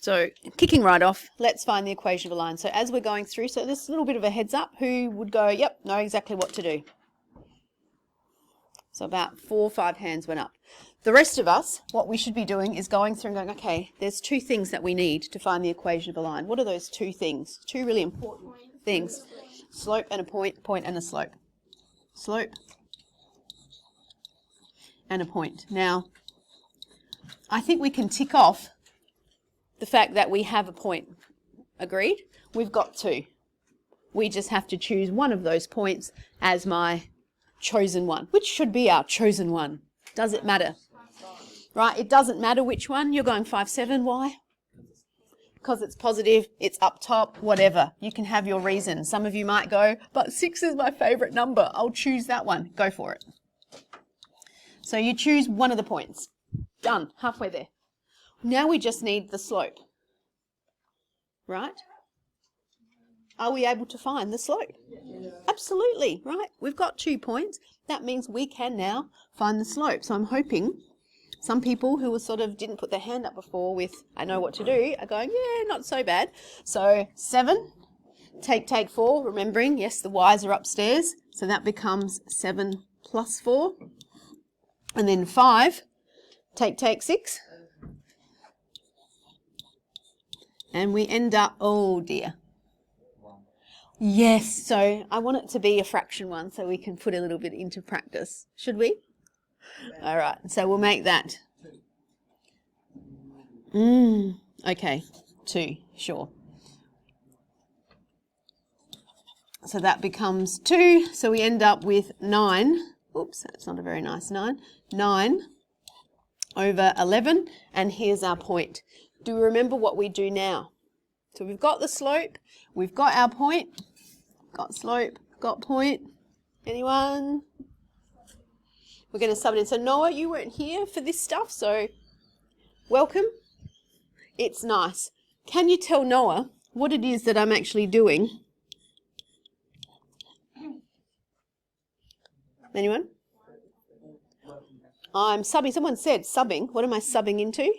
So kicking right off, let's find the equation of a line. So as we're going through, so this is a little bit of a heads up. Who would go, yep, know exactly what to do? So about 4 or 5 hands went up. The rest of us, what we should be doing is going through and going, okay, there's 2 things that we need to find the equation of a line. What are those 2 things? 2 really important things. Slope and a point, point and a slope. Slope and a point. Now, I think we can tick off the fact that we have a point. Agreed? We've got 2. We just have to choose one of those points as my chosen one. Which should be our chosen one? Does it matter? Right, it doesn't matter which one. You're going 5, 7. Why? Because it's positive, it's up top, whatever. You can have your reason. Some of you might go, but 6 is my favourite number. I'll choose that one. Go for it. So you choose one of the points. Done. Halfway there. Now we just need the slope. Right? Are we able to find the slope? Yeah. Absolutely, right? We've got 2 points. That means we can now find the slope. So I'm hoping some people who were sort of didn't put their hand up before with I know what to do are going, yeah, not so bad. So 7, take 4, remembering, yes, the y's are upstairs. So that becomes 7 plus 4. And then 5, take 6. And we end up, oh dear. Yes, so I want it to be a fraction one so we can put a little bit into practice. Should we? All right, so we'll make that. Okay, 2, sure. So that becomes 2, so we end up with 9. Oops, that's not a very nice 9. 9 over 11, and here's our point. Do we remember what we do now? So we've got the slope, we've got our point, got slope, got point. Anyone? We're going to sub it in. So Noah, you weren't here for this stuff, so welcome. It's nice. Can you tell Noah what it is that I'm actually doing? Anyone? I'm subbing. Someone said subbing. What am I subbing into?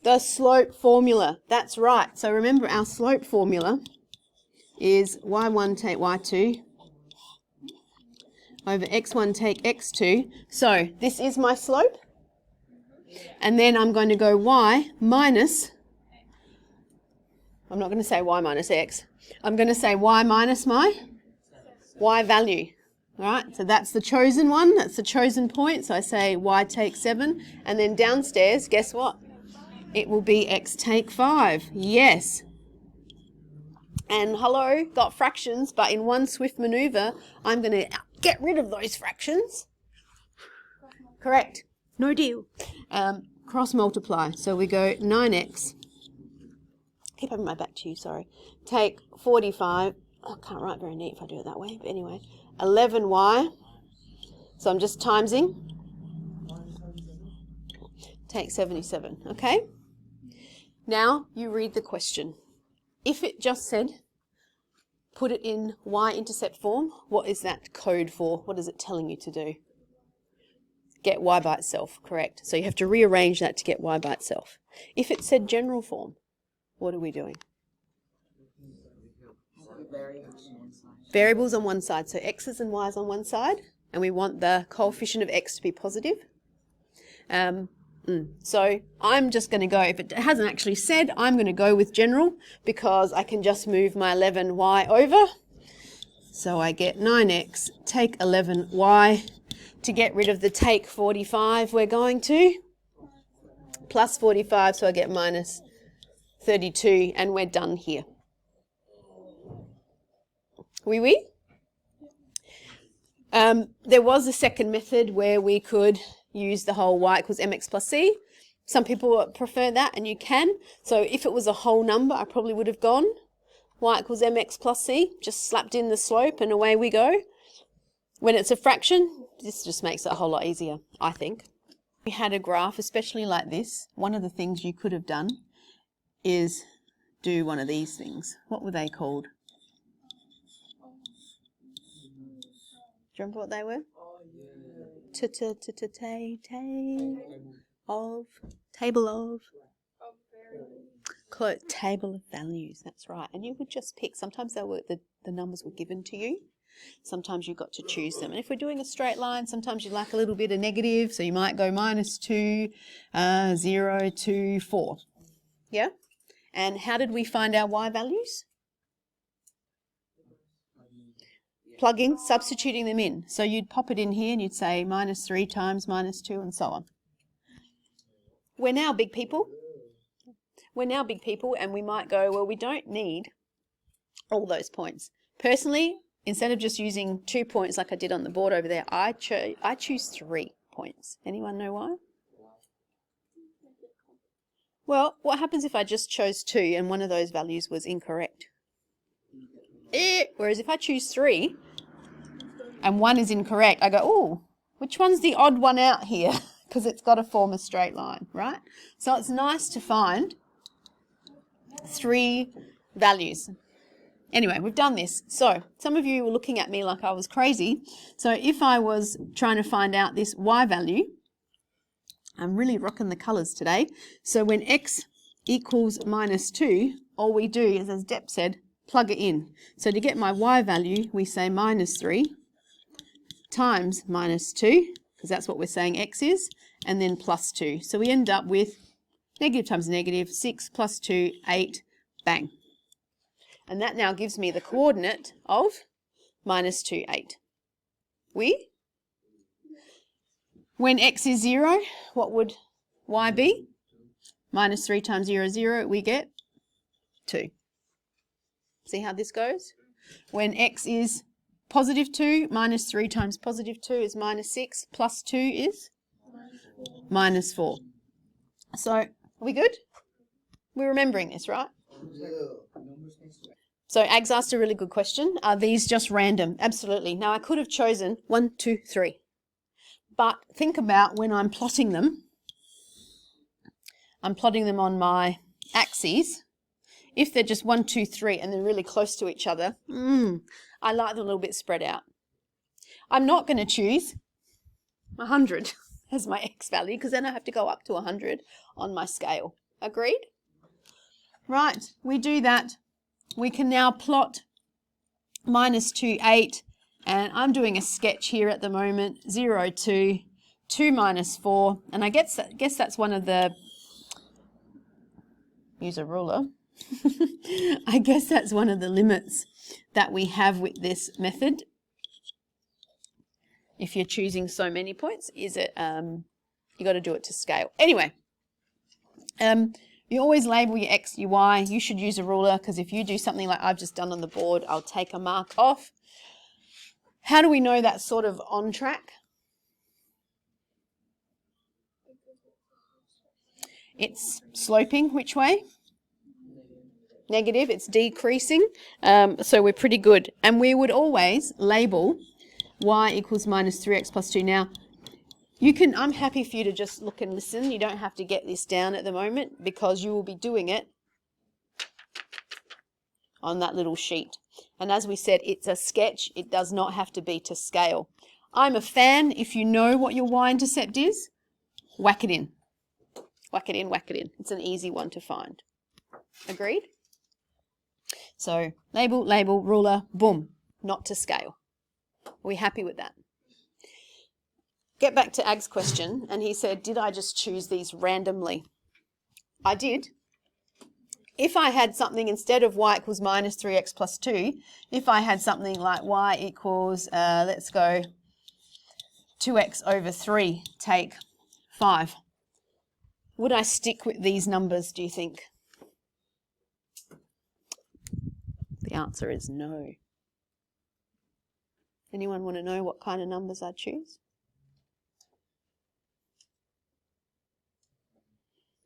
The slope formula. That's right. So remember our slope formula is y1 take y2 over x1 take x2. So this is my slope. And then I'm going to go y minus, I'm not going to say y minus x. I'm going to say y minus my y value. All right, so that's the chosen one. That's the chosen point. So I say y take 7. And then downstairs, guess what? It will be x take 5. Yes. And hello, got fractions, but in one swift maneuver, I'm going to get rid of those fractions. Correct. No deal. Cross multiply. So we go 9x. Keep having my back to you, sorry. Take 45. I can't write very neat if I do it that way, but anyway. 11y. So I'm just timesing. Take 77. Okay? Now you read the question. If it just said, put it in y-intercept form, what is that code for? What is it telling you to do? Get y by itself, correct. So you have to rearrange that to get y by itself. If it said general form, what are we doing? Variables on one side. So x's and y's on one side, and we want the coefficient of x to be positive. So I'm just going to go, if it hasn't actually said, I'm going to go with general because I can just move my 11y over. So I get 9x, take 11y. To get rid of the take 45, we're going to plus 45, so I get minus 32, and we're done here. Oui? There was a second method where we could use the whole y equals mx plus c. Some people prefer that, and you can. So if it was a whole number, I probably would have gone y equals mx plus c, just slapped in the slope, and away we go. When it's a fraction, this just makes it a whole lot easier, I think. We had a graph, especially like this. One of the things you could have done is do one of these things. What were they called? Do you remember what they were? of, table of table of values, that's right. And you would just pick, sometimes they were, the numbers were given to you. Sometimes you got to choose them. And if we're doing a straight line, sometimes you like a little bit of negative, so you might go -2, 0, 2, 4. Yeah? And how did we find our y values? Plugging, substituting them in. So you'd pop it in here and you'd say -3 times -2 and so on. We're now big people. We're now big people and we might go, well, we don't need all those points. Personally, instead of just using 2 points like I did on the board over there, I choose 3 points. Anyone know why? Well, what happens if I just chose 2 and one of those values was incorrect? Whereas if I choose 3 and 1 is incorrect, I go, oh, which one's the odd one out here? Because it's got to form a straight line, right? So it's nice to find 3 values. Anyway, we've done this. So some of you were looking at me like I was crazy. So if I was trying to find out this y value, I'm really rocking the colours today. So when x equals -2, all we do is, as Deb said, plug it in. So to get my y value, we say -3 times -2, because that's what we're saying x is, and then +2. So we end up with negative times negative, 6 + 2, 8, bang. And that now gives me the coordinate of -2, 8. When x is 0, what would y be? -3 times 0 is 0, we get 2. See how this goes? When x is +2, -3 times +2 is -6, plus 2 is -4. So, are we good? We're remembering this, right? So Ags asked a really good question. Are these just random? Absolutely. Now I could have chosen 1, 2, 3. But think about when I'm plotting them. I'm plotting them on my axes. If they're just 1, 2, 3 and they're really close to each other, I like them a little bit spread out. I'm not going to choose 100 as my x value because then I have to go up to 100 on my scale. Agreed? Right, we do that. We can now plot -2, 8, and I'm doing a sketch here at the moment, 0, 2, 2 -4, and I guess that's one of the, use a ruler, I guess that's one of the limits that we have with this method. If you're choosing so many points, is it, you got to do it to scale. Anyway, you always label your x, your y. You should use a ruler because if you do something like I've just done on the board, I'll take a mark off. How do we know that's sort of on track? It's sloping which way? Negative, it's decreasing. So we're pretty good. And we would always label y equals -3x plus 2. Now, I'm happy for you to just look and listen. You don't have to get this down at the moment because you will be doing it on that little sheet. And as we said, it's a sketch. It does not have to be to scale. I'm a fan. If you know what your y-intercept is, whack it in. Whack it in, whack it in. It's an easy one to find. Agreed? So label, label, ruler, boom, not to scale. Are we happy with that? Get back to Ag's question, and he said, did I just choose these randomly? I did. If I had something instead of y equals -3x plus 2, if I had something like y equals, let's go 2x over 3, take 5, would I stick with these numbers, do you think? The answer is no. Anyone want to know what kind of numbers I'd choose?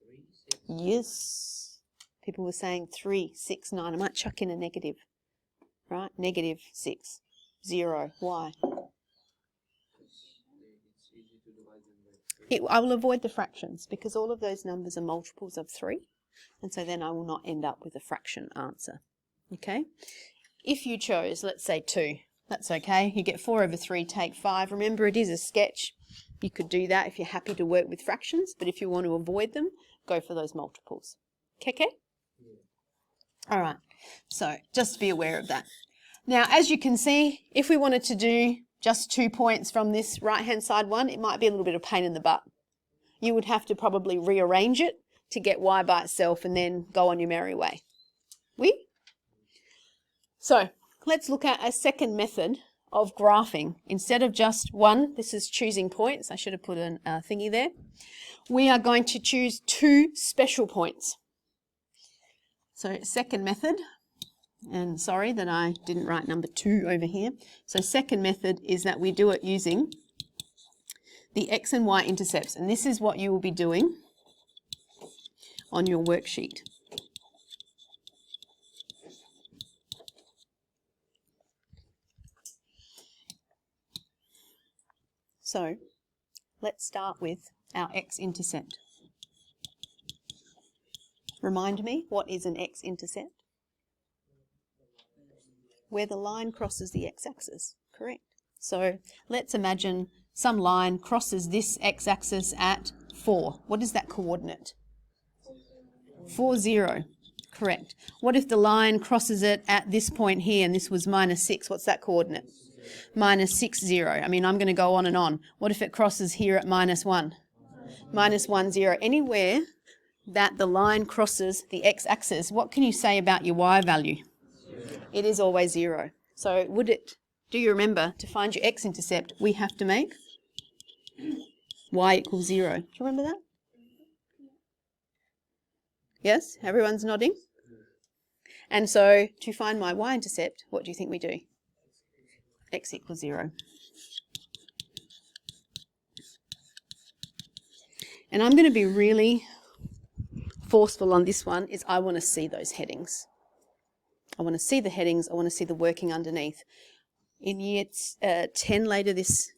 3, 6. Yes. People were saying 3, 6, 9. I might chuck in a negative. Right? -6. 0. Why? I will avoid the fractions because all of those numbers are multiples of 3. And so then I will not end up with a fraction answer. Okay? If you chose, let's say 2, that's okay. You get 4 over 3, take 5. Remember, it is a sketch. You could do that if you're happy to work with fractions, but if you want to avoid them, go for those multiples. Okay? All right, so just be aware of that. Now, as you can see, if we wanted to do just 2 points from this right-hand side one, it might be a little bit of pain in the butt. You would have to probably rearrange it to get y by itself and then go on your merry way. So let's look at a second method of graphing. Instead of just one, this is choosing points. I should have put a thingy there. We are going to choose 2 special points. So second method, and sorry that I didn't write number 2 over here. So second method is that we do it using the x and y intercepts, and this is what you will be doing on your worksheet. So let's start with our x-intercept. Remind me, what is an x-intercept? Where the line crosses the x-axis, correct. So let's imagine some line crosses this x-axis at 4. What is that coordinate? 4, 0, correct. What if the line crosses it at this point here and this was -6? What's that coordinate? -6, 0. I mean, I'm going to go on and on. What if it crosses here at -1? -1, 0. Anywhere that the line crosses the x-axis, what can you say about your y value? 0. It is always 0. So do you remember, to find your x-intercept, we have to make y equals 0. Do you remember that? Yes? Everyone's nodding? And so to find my y-intercept, what do you think we do? X equals 0. And I'm going to be really forceful on this one, is I want to see those headings. I want to see the headings, I want to see the working underneath. In year 10 later this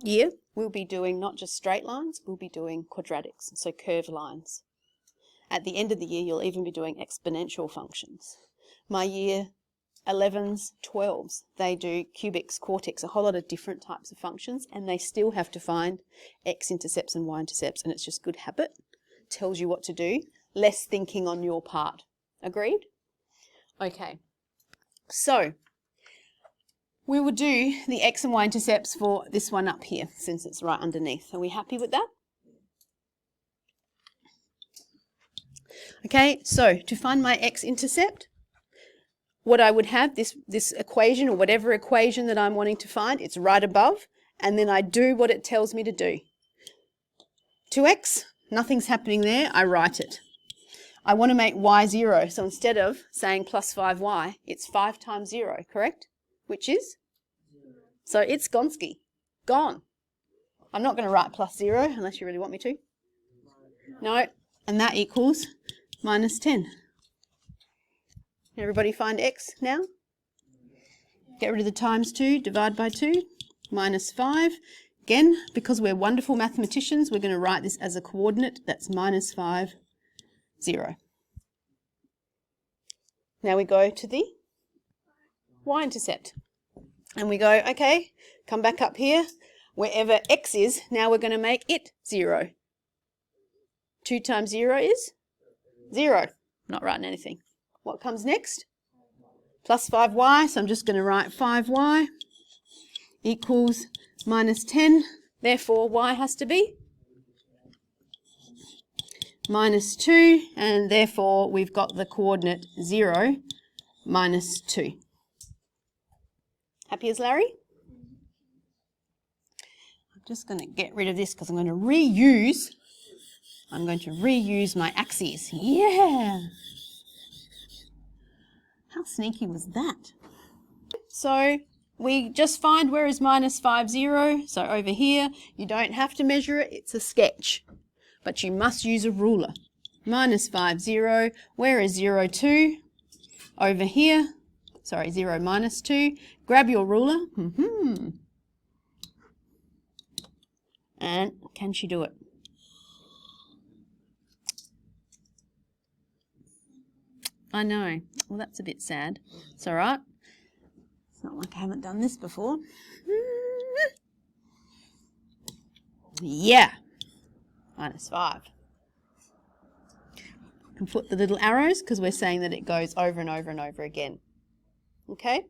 year, we'll be doing not just straight lines, we'll be doing quadratics, so curved lines. At the end of the year, you'll even be doing exponential functions. My year 11s, 12s, they do cubics, quartics, a whole lot of different types of functions, and they still have to find x-intercepts and y-intercepts, and it's just good habit. Tells you what to do. Less thinking on your part. Agreed? Okay. So, we will do the x and y intercepts for this one up here, since it's right underneath. Are we happy with that? Okay, so to find my x-intercept, what I would have, this equation or whatever equation that I'm wanting to find, it's right above, and then I do what it tells me to do. 2x, nothing's happening there, I write it. I want to make y 0, so instead of saying plus 5y, it's 5 times 0, correct? Which is? 0. So it's gonski, gone. I'm not going to write plus 0 unless you really want me to. No, and that equals minus 10. Everybody find x now? Get rid of the times 2, divide by 2, minus 5. Again, because we're wonderful mathematicians, we're going to write this as a coordinate. That's minus 5, 0. Now we go to the y-intercept. And we go, okay, come back up here. Wherever x is, now we're going to make it 0. 2 times 0 is 0. Not writing anything. What comes next? Plus 5y, so I'm just going to write 5y equals minus 10. Therefore, y has to be minus 2, and therefore we've got the coordinate 0, minus 2. Happy as Larry? I'm just going to get rid of this because I'm going to reuse my axes. Yeah! How sneaky was that? So we just find where is minus 5, 0. So over here, you don't have to measure it, it's a sketch. But you must use a ruler. Minus 5, 0. Where is 0, 2? Over here. Sorry, 0 minus 2. Grab your ruler. And can she do it? I know. Well, that's a bit sad. It's all right. It's not like I haven't done this before. Yeah, minus 5. You can put the little arrows because we're saying that it goes over and over and over again. Okay?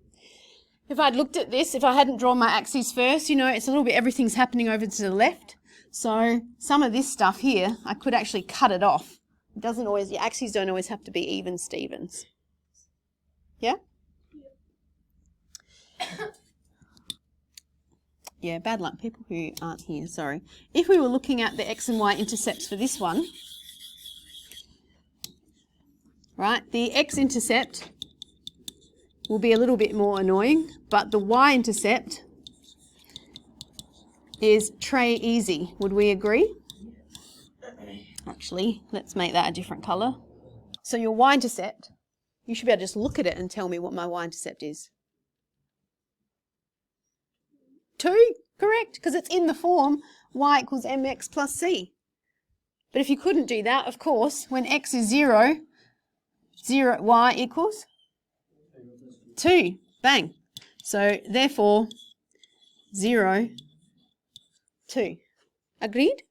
If I'd looked at this, if I hadn't drawn my axes first, you know, it's a little bit, everything's happening over to the left. So some of this stuff here, I could actually cut it off. It doesn't always, your axes don't always have to be even Stevens. Yeah? Yeah, bad luck, people who aren't here, sorry. If we were looking at the x and y intercepts for this one, right, the x-intercept will be a little bit more annoying, but the y-intercept is tray easy. Would we agree? Actually, let's make that a different colour. So your y-intercept, you should be able to just look at it and tell me what my y-intercept is. 2, correct, because it's in the form y equals mx plus c. But if you couldn't do that, of course, when x is 0, y equals 2. Bang. So therefore, 0, 2. Agreed?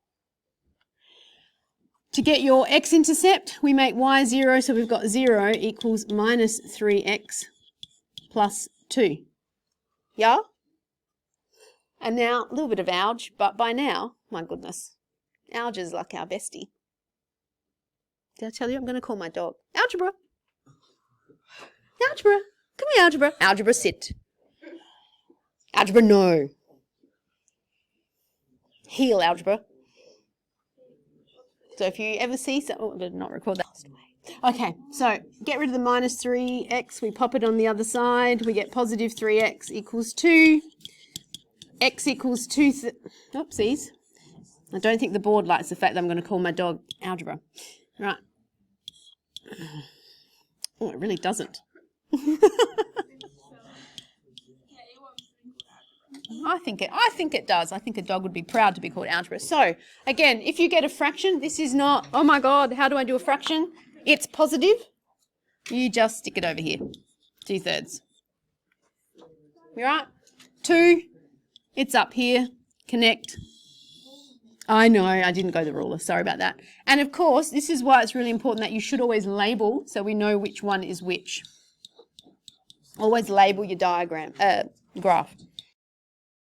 To get your x-intercept, we make y 0, so we've got 0 equals minus 3x plus 2. Yeah? And now, a little bit of algebra, but by now, my goodness, algebra's like our bestie. Did I tell you I'm going to call my dog? Algebra. Algebra. Come here, algebra. Algebra, sit. Algebra, no. Heel, algebra. So if you ever see something, oh, I did not record that. Okay, so get rid of the minus 3x. We pop it on the other side. We get positive 3x equals 2. X equals 2. Oopsies. I don't think the board likes the fact that I'm going to call my dog algebra. Right. Oh, it really doesn't. I think it does. I think a dog would be proud to be called algebra. So, again, if you get a fraction, this is not, oh my God, how do I do a fraction? It's positive. You just stick it over here. 2/3. You right? 2, it's up here. Connect. I know, I didn't go the ruler. Sorry about that. And of course, this is why it's really important that you should always label so we know which one is which. Always label your diagram, graph.